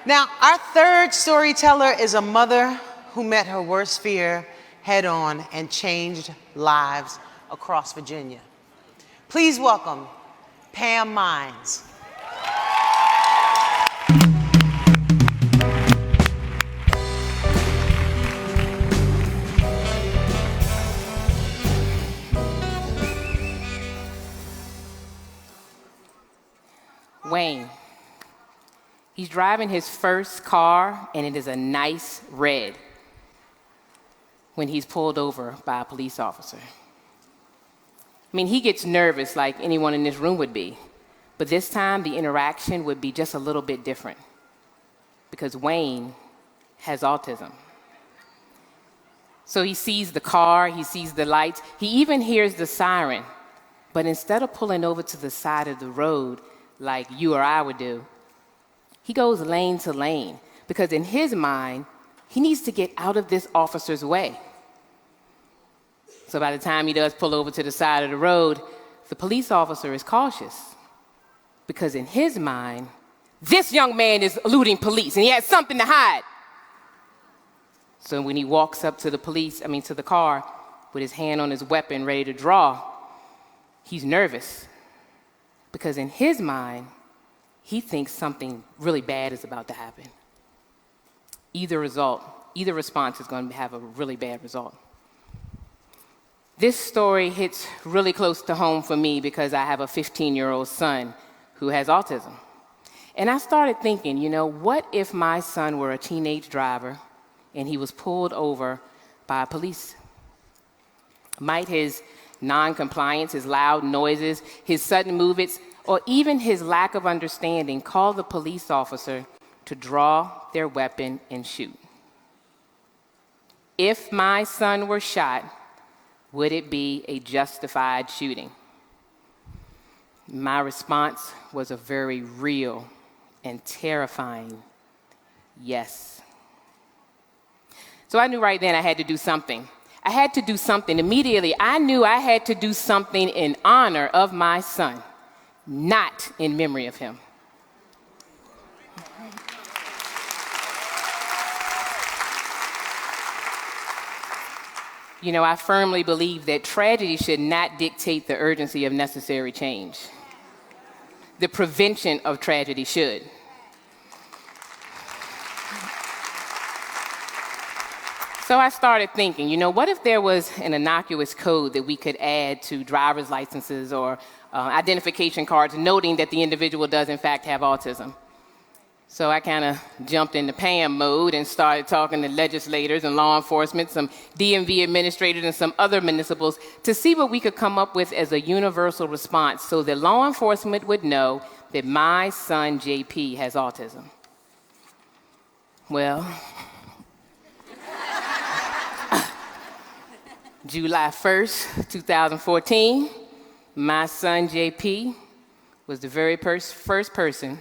Now, our third storyteller is a mother who met her worst fear head on and changed lives across Virginia. Please welcome Pam Mines. Wayne. He's driving his first car, and it is a nice red, when he's pulled over by a police officer. I mean, he gets nervous like anyone in this room would be, but this time the interaction would be just a little bit different because Wayne has autism. So he sees the car, he sees the lights, he even hears the siren, but instead of pulling over to the side of the road like you or I would do, he goes lane to lane because in his mind, he needs to get out of this officer's way. So by the time he does pull over to the side of the road, the police officer is cautious because in his mind, this young man is eluding police and he has something to hide. So when he walks up to the to the car with his hand on his weapon ready to draw, he's nervous because in his mind, he thinks something really bad is about to happen. Either response is going to have a really bad result. This story hits really close to home for me because I have a 15-year-old son who has autism. And I started thinking, what if my son were a teenage driver and he was pulled over by police? Might his non-compliance, his loud noises, his sudden movements, or even his lack of understanding call the police officer to draw their weapon and shoot? If my son were shot, would it be a justified shooting? My response was a very real and terrifying yes. So I knew right then I had to do something. I had to do something. Immediately, I knew I had to do something in honor of my son, not in memory of him. I firmly believe that tragedy should not dictate the urgency of necessary change. The prevention of tragedy should. So I started thinking, what if there was an innocuous code that we could add to driver's licenses or identification cards noting that the individual does in fact have autism? So I kind of jumped into Pam mode and started talking to legislators and law enforcement, some DMV administrators and some other municipals to see what we could come up with as a universal response so that law enforcement would know that my son JP has autism. Well, July 1st, 2014, my son JP was the very first person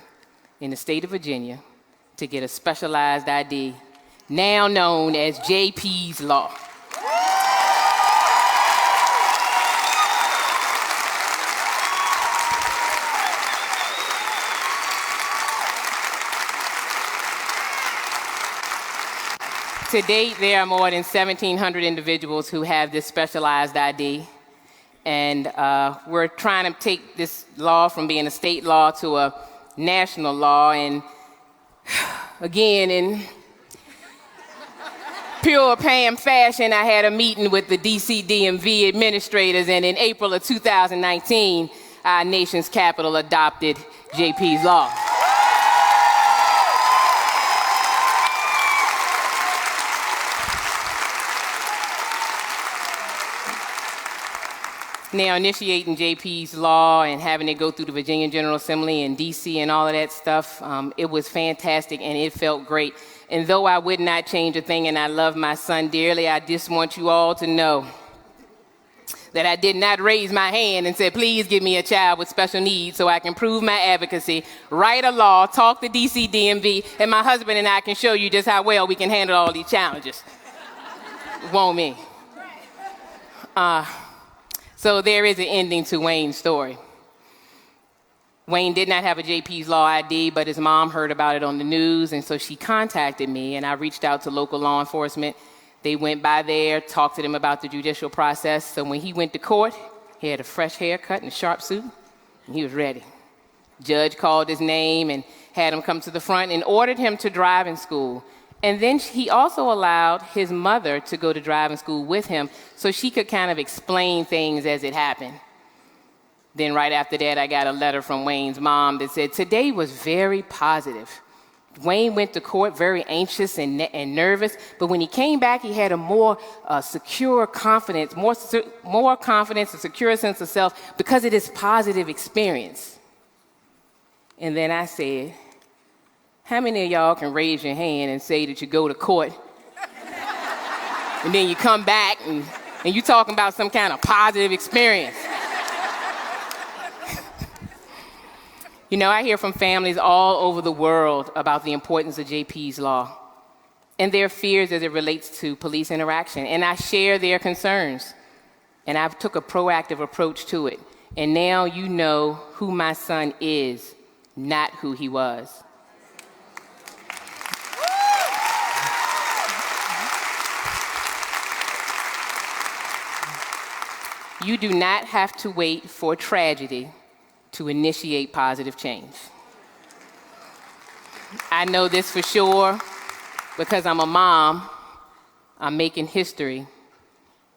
in the state of Virginia to get a specialized ID, now known as JP's Law. To date, there are more than 1,700 individuals who have this specialized ID. And we're trying to take this law from being a state law to a national law. And again, in pure Pam fashion, I had a meeting with the DC DMV administrators. And in April of 2019, our nation's capital adopted JP's Law. Now, initiating JP's Law and having it go through the Virginia General Assembly and DC and all of that stuff, it was fantastic and it felt great. And though I would not change a thing and I love my son dearly, I just want you all to know that I did not raise my hand and say, please give me a child with special needs so I can prove my advocacy, write a law, talk to DC DMV, and my husband and I can show you just how well we can handle all these challenges. Won't me? So there is an ending to Wayne's story. Wayne did not have a JP's Law ID, but his mom heard about it on the news, and so she contacted me, and I reached out to local law enforcement. They went by there, talked to them about the judicial process. So when he went to court, he had a fresh haircut and a sharp suit, and he was ready. Judge called his name and had him come to the front and ordered him to driving school. And then he also allowed his mother to go to driving school with him so she could kind of explain things as it happened. Then right after that, I got a letter from Wayne's mom that said, "Today was very positive. Wayne went to court very anxious and nervous, but when he came back, he had a more secure confidence, more confidence, a secure sense of self because of this positive experience." And then I said, "How many of y'all can raise your hand and say that you go to court and then you come back and you talking about some kind of positive experience?" You know, I hear from families all over the world about the importance of JP's Law and their fears as it relates to police interaction. And I share their concerns. And I took a proactive approach to it. And now you know who my son is, not who he was. You do not have to wait for tragedy to initiate positive change. I know this for sure because I'm a mom. I'm making history.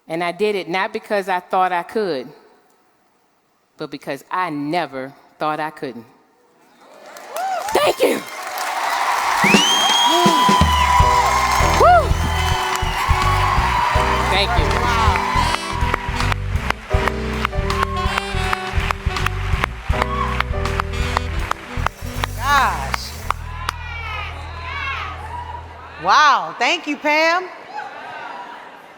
And I did it not because I thought I could, but because I never thought I couldn't. Thank you. Woo. Thank you. Gosh. Wow, thank you, Pam.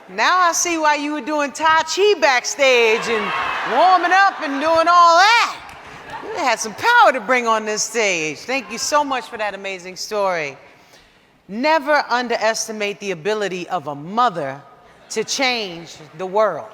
Now I see why you were doing Tai Chi backstage and warming up and doing all that. You had some power to bring on this stage. Thank you so much for that amazing story. Never underestimate the ability of a mother to change the world.